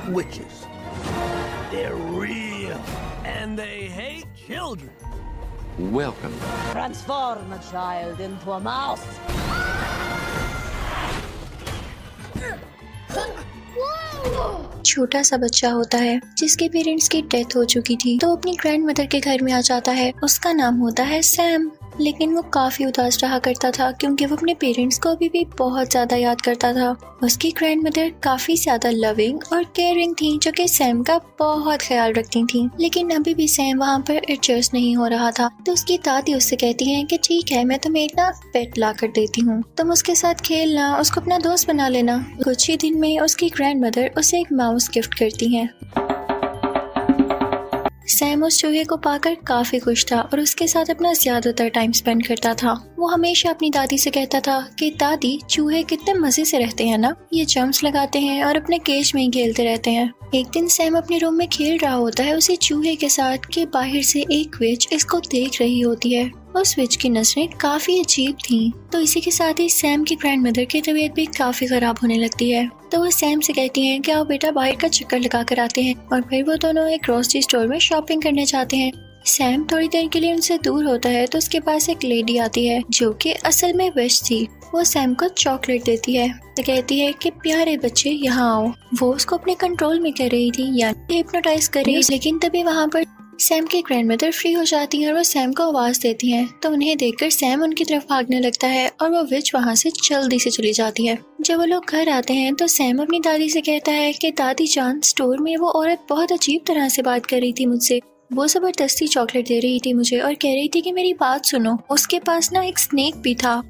witches. They're real, and they hate children. Welcome. Transform a child into a mouse. छोटा सा बच्चा होता है जिसके पेरेंट्स की डेथ हो चुकी थी, तो अपनी ग्रैंड मदर के घर में आ जाता है। उसका नाम होता है सैम, लेकिन वो काफी उदास रहा करता था क्योंकि वो अपने पेरेंट्स को अभी भी बहुत ज्यादा याद करता था। उसकी ग्रैंड मदर काफी ज्यादा लविंग और केयरिंग थी, जो कि सैम का बहुत ख्याल रखती थी। लेकिन अभी भी सैम वहाँ पर एडजस्ट नहीं हो रहा था, तो उसकी दादी उससे कहती है कि ठीक है, मैं तुम्हें एक ना पेट ला कर देती हूँ, तुम उसके साथ खेलना, उसको अपना दोस्त बना लेना। कुछ ही दिन में उसकी ग्रैंड मदर उसे एक माउस गिफ्ट करती है। सैम उस चूहे को पाकर काफी खुश था और उसके साथ अपना ज्यादातर टाइम स्पेंड करता था। वो हमेशा अपनी दादी से कहता था कि दादी, चूहे कितने मजे से रहते हैं ना, ये जंप्स लगाते हैं और अपने केज में ही खेलते रहते हैं। एक दिन सैम अपने रूम में खेल रहा होता है उसी चूहे के साथ कि बाहर से एक विच इसको देख रही होती है। उस विच की नजरें काफी अजीब थीं, तो इसी के साथ ही सैम की ग्रैंड मदर की तबीयत भी काफी खराब होने लगती है। तो वो सैम से कहती हैं कि आओ बेटा, बाहर का चक्कर लगा कर आते हैं, और फिर वो दोनों एक ग्रोसरी स्टोर में शॉपिंग करने जाते हैं। सैम थोड़ी देर के लिए उनसे दूर होता है तो उसके पास एक लेडी आती है जो कि असल में विच थी। वो सैम को चॉकलेट देती है तो कहती है कि प्यारे बच्चे यहाँ आओ। वो उसको अपने कंट्रोल में कर रही थी, यानी हिप्नोटाइज कर रही, लेकिन तभी वहाँ पर सैम की ग्रैंडमदर फ्री हो जाती है और वो सैम को आवाज देती हैं। तो उन्हें देखकर सैम उनकी तरफ भागने लगता है और वो विच वहाँ से जल्दी से चली जाती है। जब वो लोग घर आते हैं तो सैम अपनी दादी से कहता है कि दादी जान, स्टोर में वो औरत बहुत अजीब तरह से बात कर रही थी मुझसे। वो जबरदस्ती चॉकलेट दे रही थी मुझे और कह रही थी कि मेरी बात सुनो, उसके पास ना एक स्नेक भी था।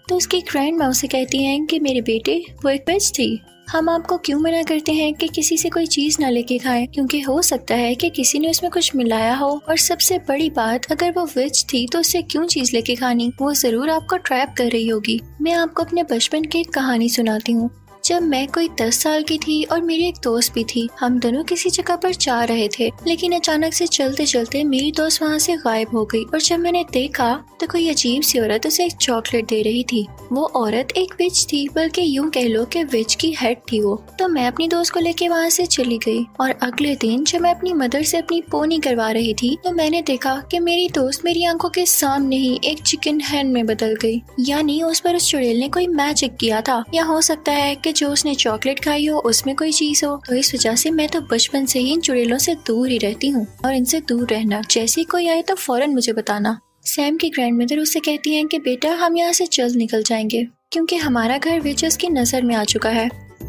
तो उसकी ग्रैंड माँ उसे कहती हैं कि मेरे बेटे, वो एक विच थी। हम आपको क्यों मना करते हैं कि किसी से कोई चीज ना लेके खाएं, क्योंकि हो सकता है कि किसी ने उसमें कुछ मिलाया हो। और सबसे बड़ी बात, अगर वो विच थी तो उससे क्यों चीज लेके खानी, वो जरूर आपको ट्रैप कर रही होगी। मैं आपको अपने बचपन की एक कहानी सुनाती हूँ। जब मैं कोई 10 साल की थी और मेरी एक दोस्त भी थी, हम दोनों किसी जगह पर जा रहे थे, लेकिन अचानक से चलते चलते मेरी दोस्त वहाँ से गायब हो गई। और जब मैंने देखा तो कोई अजीब सी औरत उसे एक चॉकलेट दे रही थी। वो औरत एक विच थी, बल्कि यूं कह लो कि विच की हेड थी वो। तो मैं अपनी दोस्त को लेके वहाँ से चली गई और अगले दिन जब मैं अपनी मदर से अपनी पोनी करवा रही थी तो मैंने देखा कि मेरी दोस्त मेरी आंखों के सामने ही एक चिकन हैन में बदल गई। यानी उस पर उस चुड़ैल ने कोई मैजिक किया था, या हो सकता है कि जो उसने चॉकलेट खाई हो उसमें कोई चीज हो। तो इस वजह से मैं तो बचपन से ही इन चुड़ैलों से दूर ही रहती हूँ, और इनसे दूर रहना, जैसे कोई आए तो फौरन मुझे बताना। सैम की ग्रैंडमदर उससे कहती हैं कि बेटा, हम यहाँ से जल्द निकल जाएंगे क्योंकि हमारा घर विचेस की नजर में आ चुका है,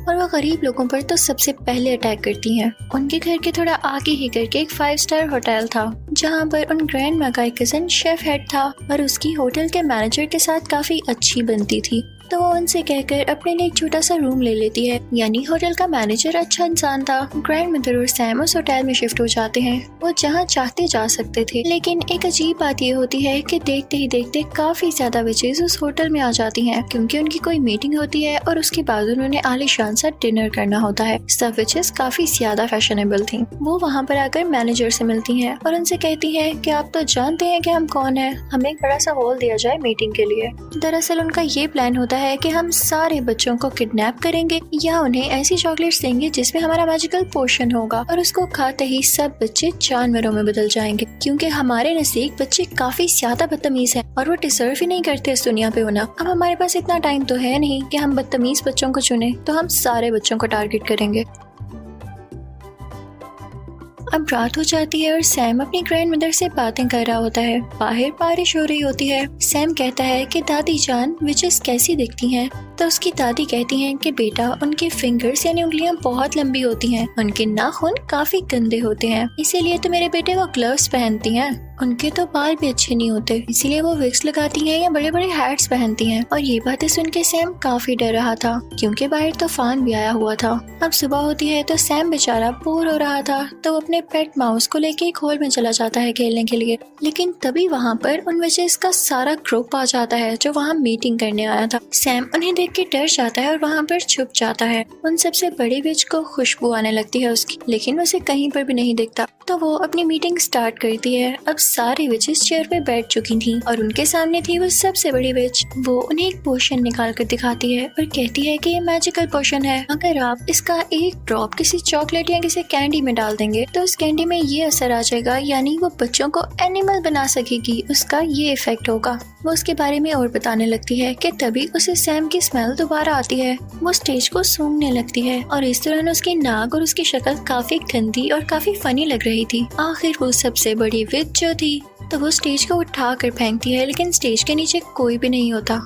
और वो गरीब लोगों पर तो सबसे पहले अटैक करती हैं। उनके घर के थोड़ा आगे ही करके एक 5 स्टार होटल था, जहाँ पर उन ग्रैंड माँ का एक कजन शेफ हेड था और उसकी होटल के मैनेजर के साथ काफी अच्छी बनती थी। तो वो उनसे कहकर अपने लिए एक छोटा सा रूम ले लेती है। यानी होटल का मैनेजर अच्छा इंसान था। ग्रैंड मदर और सैम उस होटल में शिफ्ट हो जाते हैं। वो जहाँ चाहते जा सकते थे, लेकिन एक अजीब बात ये होती है कि देखते ही देखते काफी ज्यादा विचेस उस होटल में आ जाती हैं, क्योंकि उनकी कोई मीटिंग होती है और उसके बाद उन्होंने आलीशान सा डिनर करना होता है। सब विचेस काफी ज्यादा फैशनेबल थी। वो वहाँ पर आकर मैनेजर से मिलती है और उनसे कहती है कि आप तो जानते हैं कि हम कौन है, हमें एक बड़ा सा हॉल दिया जाए मीटिंग के लिए। दरअसल उनका ये प्लान होता है कि हम सारे बच्चों को किडनैप करेंगे या उन्हें ऐसी चॉकलेट्स देंगे जिसमें हमारा मैजिकल पोशन होगा, और उसको खाते ही सब बच्चे जानवरों में बदल जाएंगे, क्योंकि हमारे नजदीक बच्चे काफी ज्यादा बदतमीज हैं और वो डिजर्व ही नहीं करते इस दुनिया पे होना। अब हमारे पास इतना टाइम तो है नहीं कि हम बदतमीज बच्चों को चुने, तो हम सारे बच्चों को टारगेट करेंगे। अब रात हो जाती है और सैम अपनी ग्रैंड मदर से बातें कर रहा होता है। बाहर बारिश हो रही होती है। सैम कहता है कि दादी जान, विचेस कैसी दिखती हैं? तो उसकी दादी कहती हैं कि बेटा, उनके फिंगर्स यानी उंगलियां बहुत लंबी होती हैं, उनके नाखून काफी गंदे होते हैं, इसीलिए तो मेरे बेटे वो ग्लव्स पहनती हैं। उनके तो बाल भी अच्छे नहीं होते, इसीलिए वो विग्स लगाती हैं या बड़े बड़े हैट्स पहनती हैं। और ये बातें सुन के सैम काफी डर रहा था, क्योंकि बाहर तूफान भी आया हुआ था। अब सुबह होती है तो सैम बेचारा बोर हो रहा था, तो वो अपने पेट माउस को लेके एक हॉल में चला जाता है खेलने के लिए। लेकिन तभी वहाँ पर उन विचेस का सारा ग्रुप आ जाता है जो वहाँ मीटिंग करने आया था। सैम उन्हें देख के डर जाता है और वहाँ पर छुप जाता है। उन सबसे बड़ी विच को खुशबू आने लगती है उसकी, लेकिन उसे कहीं पर भी नहीं दिखता। तो वो अपनी मीटिंग स्टार्ट करती है। अब सारी विचेस चेयर पे बैठ चुकी थी और उनके सामने थी वो सबसे बड़ी विच। वो उन्हें एक पोशन निकाल कर दिखाती है और कहती है कि ये मैजिकल पोशन है, अगर आप इसका एक ड्रॉप किसी चॉकलेट या किसी कैंडी में डाल देंगे तो उस कैंडी में ये असर आ जाएगा, यानी वो बच्चों को एनिमल बना सकेगी, उसका ये इफेक्ट होगा। वो उसके बारे में और बताने लगती है कि तभी उसे सैम की स्मेल दोबारा आती है। वो स्टेज को सूंघने लगती है और इस दौरान उसकी नाक और उसकी शक्ल काफी गंदी और काफी फनी लग रही थी। आखिर वो सबसे बड़ी विच जो थी तो वो स्टेज को उठा कर फेंकती है, लेकिन स्टेज के नीचे कोई भी नहीं होता।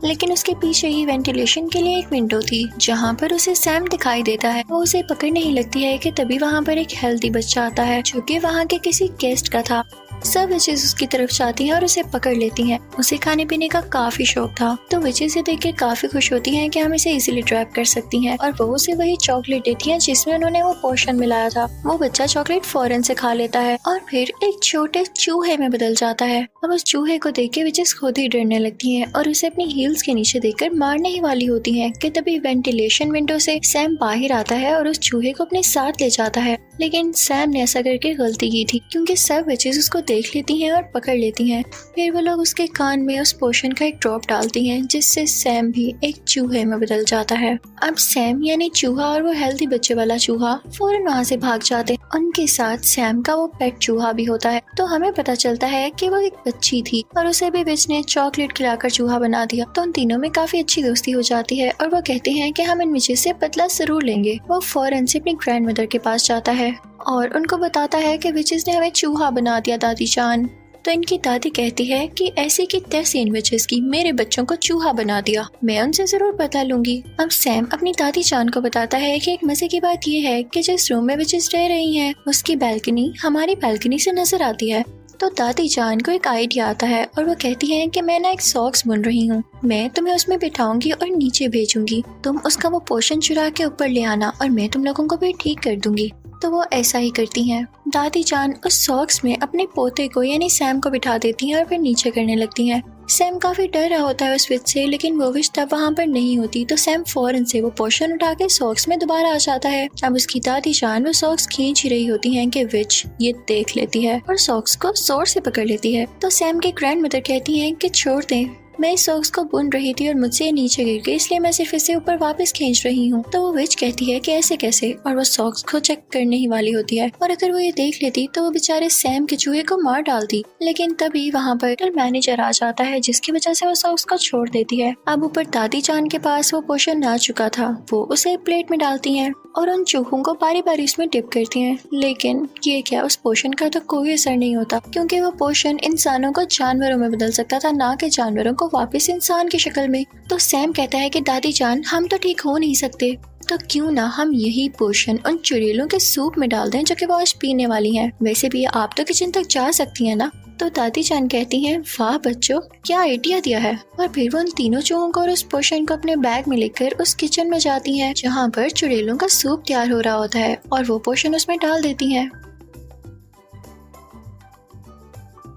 लेकिन उसके पीछे ही वेंटिलेशन के लिए एक विंडो थी जहाँ पर उसे सैम दिखाई देता है। वो उसे पकड़ने ही लगती है कि तभी वहाँ पर एक हेल्दी बच्चा आता है जो कि वहाँ के किसी गेस्ट का था। सब विचेस उसकी तरफ जाती हैं और उसे पकड़ लेती हैं। उसे खाने पीने का काफी शौक था तो विचेस से देख के काफी खुश होती हैं कि हम इसे इजीली ट्रैप कर सकती हैं और वो उसे वही चॉकलेट देती हैं जिसमें उन्होंने वो पोशन मिलाया था। वो बच्चा चॉकलेट फौरन से खा लेता है और फिर एक छोटे चूहे में बदल जाता है। अब उस चूहे को देख के विचेस खुद ही डरने लगती हैं और उसे अपनी हील्स के नीचे देखकर मारने ही वाली होती हैं कि तभी वेंटिलेशन विंडो से सैम बाहर आता है और उस चूहे को अपने साथ ले जाता है। लेकिन सैम ने ऐसा करके गलती की थी क्योंकि सब विचेस उसको देख लेती हैं और पकड़ लेती हैं। फिर वो लोग उसके कान में उस पोशन का एक ड्रॉप डालती हैं जिससे सैम भी एक चूहे में बदल जाता है। अब सैम यानी चूहा और वो हेल्दी बच्चे वाला चूहा फौरन वहाँ से भाग जाते हैं। उनके साथ सैम का वो पेट चूहा भी होता है। तो हमें पता चलता है कि वो एक बच्ची थी और उसे भी विच ने चॉकलेट खिलाकर चूहा बना दिया। तो उन तीनों में काफी अच्छी दोस्ती हो जाती है और वो कहते हैं कि हम इन विचेस से बदला जरूर लेंगे। वो फौरन से अपनी ग्रैंड मदर के पास जाता है और उनको बताता है कि विचेस ने हमें चूहा बना दिया दादी जान। तो इनकी दादी कहती है कि ऐसी की तैसी इन विचेस की मेरे बच्चों को चूहा बना दिया, मैं उनसे जरूर बदला लूंगी। अब सैम अपनी दादी जान को बताता है कि एक मजे की बात ये है कि जिस रूम में विचेस रह रही हैं उसकी बैल्कनी हमारी बैल्कनी से नजर आती है। तो दादी जान को एक आइडिया आता है और वो कहती है कि मैं ना एक सॉक्स बुन रही हूँ, मैं तुम्हें उसमें बिठाऊंगी और नीचे भेजूंगी, तुम उसका वो पोशन चुरा के ऊपर ले आना और मैं तुम लोगों को भी ठीक कर दूंगी। तो वो ऐसा ही करती हैं। दादी जान उस सॉक्स में अपने पोते को यानी सैम को बिठा देती हैं और फिर नीचे करने लगती हैं। सैम काफी डर रहा होता है उस विच से, लेकिन वो विच तब वहाँ पर नहीं होती। तो सैम फौरन से वो पोशन उठा के सॉक्स में दोबारा आ जाता है। अब उसकी दादी जान वो सॉक्स खींच ही रही होती हैं कि विच ये देख लेती है और सॉक्स को जोर से पकड़ लेती है। तो सैम के ग्रैंड मदर कहती हैं कि छोड़ दें, मैं इस सॉक्स को बुन रही थी और मुझसे नीचे गिर गई, इसलिए मैं सिर्फ इसे ऊपर वापस खींच रही हूँ। तो वो विच कहती है कि ऐसे कैसे, और वो सॉक्स को चेक करने ही वाली होती है और अगर वो ये देख लेती तो वो बेचारे सैम के चूहे को मार डालती। लेकिन तभी वहाँ पर होटल मैनेजर आ जाता है जिसकी वजह से वो सॉक्स को छोड़ देती है। अब ऊपर दादी जान के पास वो पोशन आ चुका था, वो उसे प्लेट में डालती है और उन चूहों को बारी बारी इसमें डिप करती हैं। लेकिन ये क्या, उस पोशन का तो कोई असर नहीं होता क्योंकि वो पोशन इंसानों को जानवरों में बदल सकता था, ना कि जानवरों को वापस इंसान की शक्ल में। तो सैम कहता है कि दादी जान हम तो ठीक हो नहीं सकते, तो क्यों ना हम यही पोशन उन चुड़ैलों के सूप में डाल दें जो कि वो आज पीने वाली हैं। वैसे भी आप तो किचन तक जा सकती हैं ना। तो दादी जान कहती हैं वाह बच्चों क्या आइडिया दिया है। और फिर वो उन तीनों चूहों को और उस पोशन को अपने बैग में लेकर उस किचन में जाती हैं जहाँ पर चुड़ैलों का सूप तैयार हो रहा होता है और वो पोशन उसमें डाल देती हैं।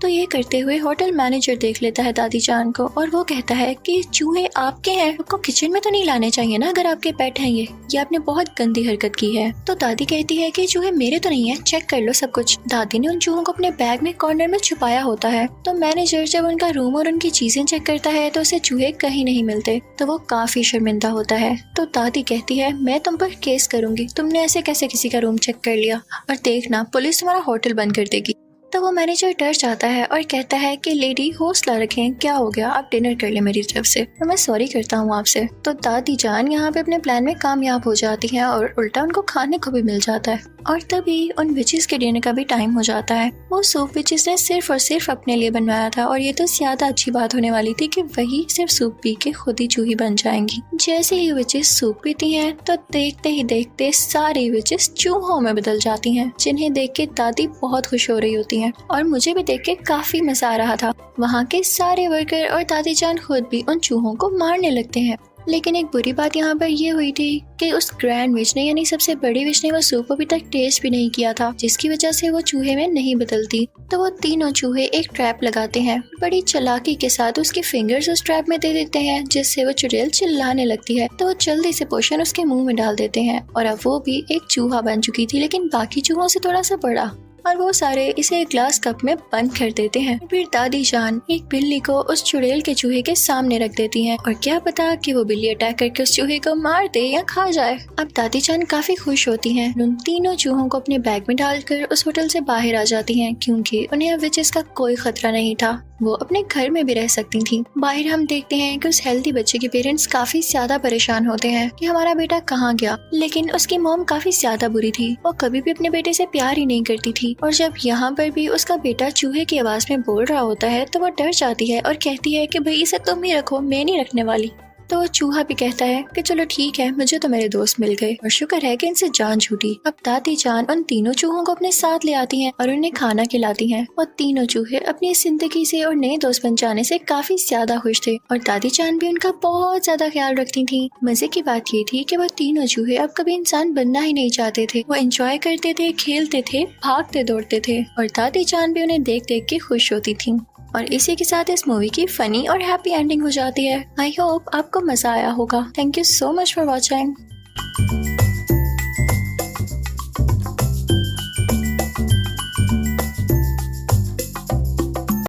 तो ये करते हुए होटल मैनेजर देख लेता है दादी जान को और वो कहता है कि चूहे आपके हैं, आपको किचन में तो नहीं लाने चाहिए ना अगर आपके पेट हैं। ये आपने बहुत गंदी हरकत की है। तो दादी कहती है कि चूहे मेरे तो नहीं है, चेक कर लो सब कुछ। दादी ने उन चूहों को अपने बैग में कॉर्नर में छुपाया होता है। तो मैनेजर जब उनका रूम और उनकी चीजें चेक करता है तो उसे चूहे कहीं नहीं मिलते, तो वो काफी शर्मिंदा होता है। तो दादी कहती है मैं तुम पर केस करूंगी, तुमने ऐसे कैसे किसी का रूम चेक कर लिया, और देखना पुलिस तुम्हारा होटल बंद कर देगी। तो वो मैनेजर डर जाता है और कहता है कि लेडी हौसला रखें, क्या हो गया, आप डिनर कर ले मेरी तरफ से, तो मैं सॉरी करता हूँ आपसे। तो दादी जान यहाँ पे अपने प्लान में कामयाब हो जाती हैं और उल्टा उनको खाने को भी मिल जाता है। और तभी उन विचेस के डिनर का भी टाइम हो जाता है। वो सूप विचेस ने सिर्फ और सिर्फ अपने लिए बनवाया था और ये तो ज्यादा अच्छी बात होने वाली थी कि वही सिर्फ सूप पी के खुद ही चूही बन जाएंगी। जैसे ही विचेस सूप पीती हैं तो देखते ही देखते सारी विचेस चूहों में बदल जाती हैं, जिन्हें देख के दादी बहुत खुश हो रही होती हैं और मुझे भी देख के काफी मजा आ रहा था। वहाँ के सारे वर्कर और दादी जान खुद भी उन चूहों को मारने लगते हैं। लेकिन एक बुरी बात यहाँ पर ये हुई थी कि उस ग्रैंड विच ने यानी सबसे बड़ी विच ने वो सूप अभी तक टेस्ट भी नहीं किया था, जिसकी वजह से वो चूहे में नहीं बदलती। तो वो तीनों चूहे एक ट्रैप लगाते हैं, बड़ी चालाकी के साथ उसके फिंगर्स उस ट्रैप में दे देते हैं, जिससे वो चुड़ैल चिल्लाने लगती है। तो वो जल्दी से पोशन उसके मुंह में डाल देते हैं और अब वो भी एक चूहा बन चुकी थी, लेकिन बाकी चूहों से थोड़ा सा बड़ा। और वो सारे इसे एक ग्लास कप में बंद कर देते हैं। फिर दादी जान एक बिल्ली को उस चुड़ैल के चूहे के सामने रख देती हैं और क्या पता कि वो बिल्ली अटैक करके उस चूहे को मार दे या खा जाए। अब दादी जान काफी खुश होती हैं। उन तीनों चूहों को अपने बैग में डालकर उस होटल से बाहर आ जाती हैं क्योंकि उन्हें अब विचेस का कोई खतरा नहीं था। वो अपने घर में भी रह सकती थी। बाहर हम देखते हैं कि उस हेल्दी बच्चे के पेरेंट्स काफी ज्यादा परेशान होते हैं कि हमारा बेटा कहाँ गया, लेकिन उसकी मॉम काफी ज्यादा बुरी थी। वो कभी भी अपने बेटे से प्यार ही नहीं करती थी और जब यहाँ पर भी उसका बेटा चूहे की आवाज में बोल रहा होता है तो वो डर जाती है और कहती है कि भाई इसे तुम ही रखो, मैं नहीं रखने वाली। तो चूहा भी कहता है कि चलो ठीक है, मुझे तो मेरे दोस्त मिल गए और शुक्र है कि इनसे जान छूटी। अब दादी जान उन तीनों चूहों को अपने साथ ले आती हैं और उन्हें खाना खिलाती हैं और तीनों चूहे अपनी जिंदगी से और नए दोस्त बन जाने से काफी ज्यादा खुश थे और दादी जान भी उनका बहुत ज्यादा ख्याल रखती थी। मजे की बात ये थी कि वो तीनों चूहे अब कभी इंसान बनना ही नहीं चाहते थे। वो एंजॉय करते थे, खेलते थे, भागते दौड़ते थे और दादी जान भी उन्हें देख देख के खुश होती थी। और इसी के साथ इस मूवी की फनी और हैप्पी एंडिंग हो जाती है। आई होप आपको मजा आया होगा। Thank you so much for watching.